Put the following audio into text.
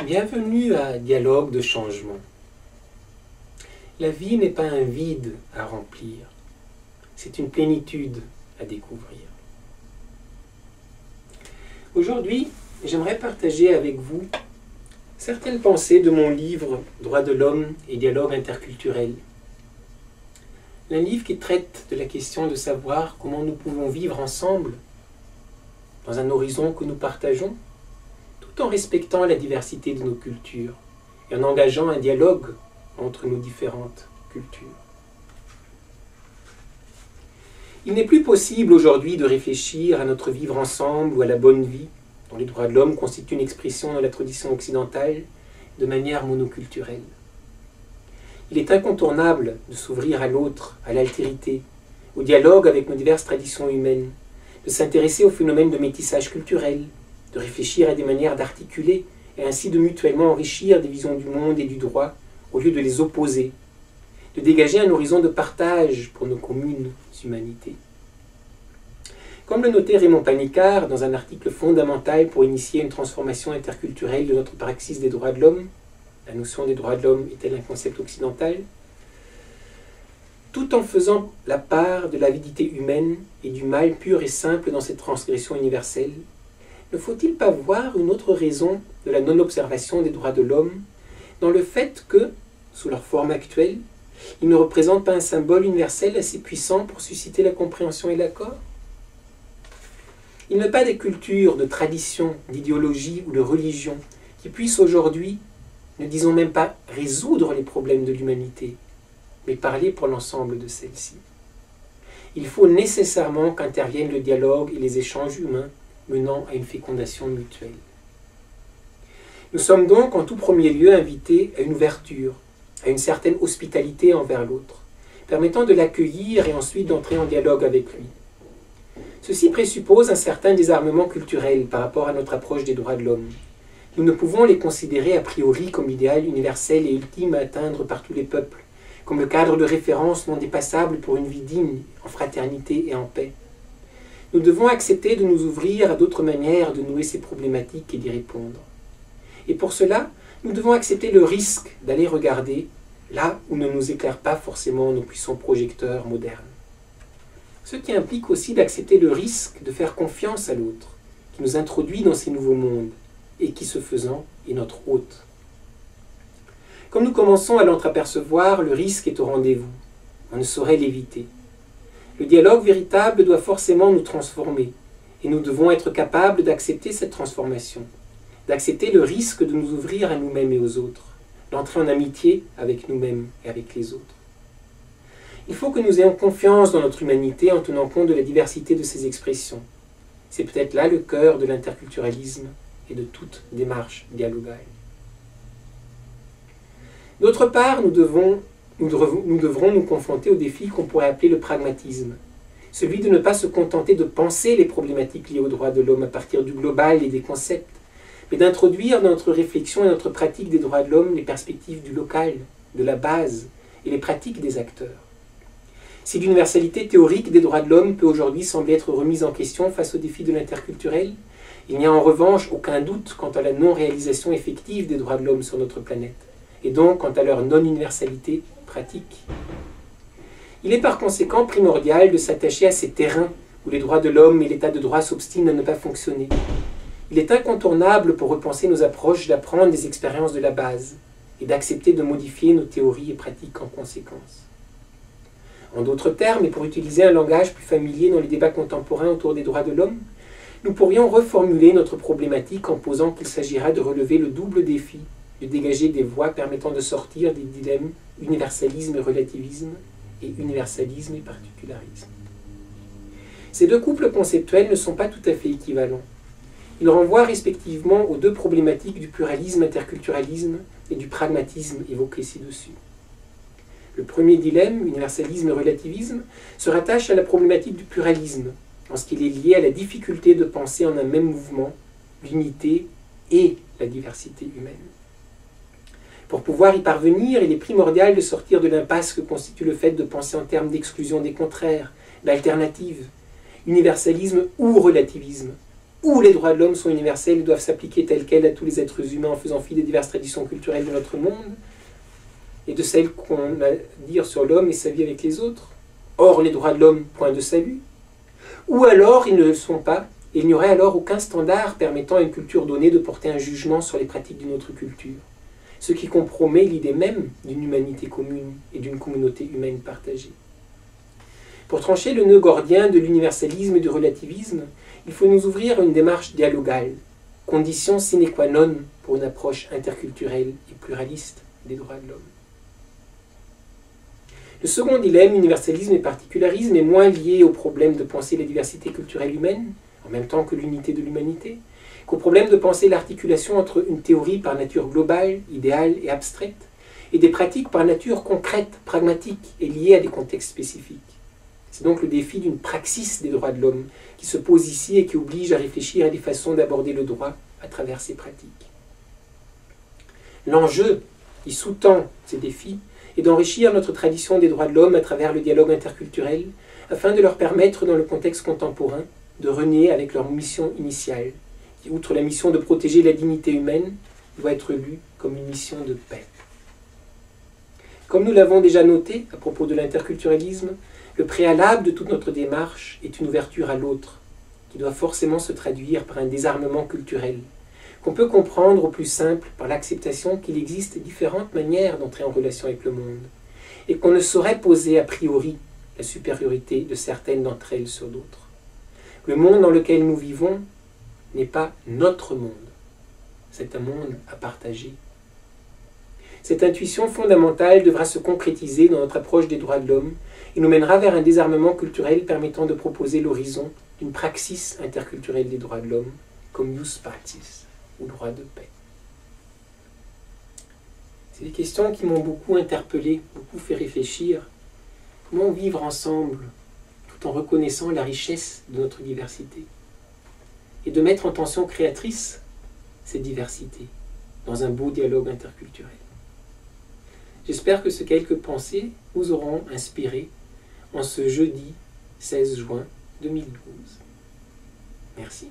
Bienvenue à Dialogue de changement. La vie n'est pas un vide à remplir, c'est une plénitude à découvrir. Aujourd'hui, j'aimerais partager avec vous certaines pensées de mon livre « Droits de l'homme et dialogue interculturel ». Un livre qui traite de la question de savoir comment nous pouvons vivre ensemble dans un horizon que nous partageons, tout en respectant la diversité de nos cultures et en engageant un dialogue entre nos différentes cultures. Il n'est plus possible aujourd'hui de réfléchir à notre vivre ensemble ou à la bonne vie, dont les droits de l'homme constituent une expression dans la tradition occidentale, de manière monoculturelle. Il est incontournable de s'ouvrir à l'autre, à l'altérité, au dialogue avec nos diverses traditions humaines, de s'intéresser au phénomène de métissage culturel, de réfléchir à des manières d'articuler et ainsi de mutuellement enrichir des visions du monde et du droit au lieu de les opposer, de dégager un horizon de partage pour nos communes humanités. Comme le notait Raymond Panicard dans un article fondamental pour initier une transformation interculturelle de notre praxis des droits de l'homme, la notion des droits de l'homme est-elle un concept occidental? Tout en faisant la part de l'avidité humaine et du mal pur et simple dans cette transgression universelle, ne faut-il pas voir une autre raison de la non-observation des droits de l'homme dans le fait que, sous leur forme actuelle, ils ne représentent pas un symbole universel assez puissant pour susciter la compréhension et l'accord? Il n'est pas des cultures, de traditions, d'idéologies ou de religions qui puissent aujourd'hui, ne disons même pas résoudre les problèmes de l'humanité, mais parler pour l'ensemble de celle-ci. Il faut nécessairement qu'interviennent le dialogue et les échanges humains menant à une fécondation mutuelle. Nous sommes donc en tout premier lieu invités à une ouverture, à une certaine hospitalité envers l'autre, permettant de l'accueillir et ensuite d'entrer en dialogue avec lui. Ceci présuppose un certain désarmement culturel par rapport à notre approche des droits de l'homme. Nous ne pouvons les considérer a priori comme l'idéal universel et ultime à atteindre par tous les peuples, comme le cadre de référence non dépassable pour une vie digne, en fraternité et en paix. Nous devons accepter de nous ouvrir à d'autres manières de nouer ces problématiques et d'y répondre. Et pour cela, nous devons accepter le risque d'aller regarder là où ne nous éclairent pas forcément nos puissants projecteurs modernes. Ce qui implique aussi d'accepter le risque de faire confiance à l'autre, qui nous introduit dans ces nouveaux mondes, et qui, ce faisant, est notre hôte. Comme nous commençons à l'entreapercevoir, le risque est au rendez-vous. On ne saurait l'éviter. Le dialogue véritable doit forcément nous transformer, et nous devons être capables d'accepter cette transformation, d'accepter le risque de nous ouvrir à nous-mêmes et aux autres, d'entrer en amitié avec nous-mêmes et avec les autres. Il faut que nous ayons confiance dans notre humanité en tenant compte de la diversité de ses expressions. C'est peut-être là le cœur de l'interculturalisme et de toute démarche dialogale. D'autre part, nous devrons nous confronter au défi qu'on pourrait appeler le pragmatisme, celui de ne pas se contenter de penser les problématiques liées aux droits de l'homme à partir du global et des concepts, mais d'introduire dans notre réflexion et notre pratique des droits de l'homme les perspectives du local, de la base et les pratiques des acteurs. Si l'universalité théorique des droits de l'homme peut aujourd'hui sembler être remise en question face au défi de l'interculturel, il n'y a en revanche aucun doute quant à la non-réalisation effective des droits de l'homme sur notre planète, et donc quant à leur non-universalité pratique. Il est par conséquent primordial de s'attacher à ces terrains où les droits de l'homme et l'état de droit s'obstinent à ne pas fonctionner. Il est incontournable pour repenser nos approches d'apprendre des expériences de la base et d'accepter de modifier nos théories et pratiques en conséquence. En d'autres termes, et pour utiliser un langage plus familier dans les débats contemporains autour des droits de l'homme, nous pourrions reformuler notre problématique en posant qu'il s'agira de relever le double défi de dégager des voies permettant de sortir des dilemmes universalisme et relativisme et universalisme et particularisme. Ces deux couples conceptuels ne sont pas tout à fait équivalents. Ils renvoient respectivement aux deux problématiques du pluralisme, interculturalisme et du pragmatisme évoqués ci-dessus. Le premier dilemme, universalisme et relativisme, se rattache à la problématique du pluralisme, en ce qu'il est lié à la difficulté de penser en un même mouvement l'unité et la diversité humaine. Pour pouvoir y parvenir, il est primordial de sortir de l'impasse que constitue le fait de penser en termes d'exclusion des contraires, d'alternatives, universalisme ou relativisme, où les droits de l'homme sont universels et doivent s'appliquer tels quels à tous les êtres humains en faisant fi des diverses traditions culturelles de notre monde et de celles qu'on a à dire sur l'homme et sa vie avec les autres. Or, les droits de l'homme, point de salut. Ou alors, ils ne le sont pas, et il n'y aurait alors aucun standard permettant à une culture donnée de porter un jugement sur les pratiques d'une autre culture, ce qui compromet l'idée même d'une humanité commune et d'une communauté humaine partagée. Pour trancher le nœud gordien de l'universalisme et du relativisme, il faut nous ouvrir à une démarche dialogale, condition sine qua non pour une approche interculturelle et pluraliste des droits de l'homme. Le second dilemme, universalisme et particularisme, est moins lié au problème de penser la diversité culturelle humaine, en même temps que l'unité de l'humanité, qu'au problème de penser l'articulation entre une théorie par nature globale, idéale et abstraite, et des pratiques par nature concrète, pragmatique et liées à des contextes spécifiques. C'est donc le défi d'une praxis des droits de l'homme qui se pose ici et qui oblige à réfléchir à des façons d'aborder le droit à travers ces pratiques. L'enjeu qui sous-tend ces défis est d'enrichir notre tradition des droits de l'homme à travers le dialogue interculturel, afin de leur permettre, dans le contexte contemporain, de renouer avec leur mission initiale, qui, outre la mission de protéger la dignité humaine, doit être lue comme une mission de paix. Comme nous l'avons déjà noté à propos de l'interculturalisme, le préalable de toute notre démarche est une ouverture à l'autre, qui doit forcément se traduire par un désarmement culturel, qu'on peut comprendre au plus simple par l'acceptation qu'il existe différentes manières d'entrer en relation avec le monde, et qu'on ne saurait poser a priori la supériorité de certaines d'entre elles sur d'autres. Le monde dans lequel nous vivons n'est pas notre monde, c'est un monde à partager. Cette intuition fondamentale devra se concrétiser dans notre approche des droits de l'homme et nous mènera vers un désarmement culturel permettant de proposer l'horizon d'une praxis interculturelle des droits de l'homme comme jus pactis, ou droit de paix. C'est des questions qui m'ont beaucoup interpellé, beaucoup fait réfléchir. Comment vivre ensemble tout en reconnaissant la richesse de notre diversité et de mettre en tension créatrice cette diversité dans un beau dialogue interculturel. J'espère que ces quelques pensées vous auront inspiré en ce jeudi 16 juin 2012. Merci.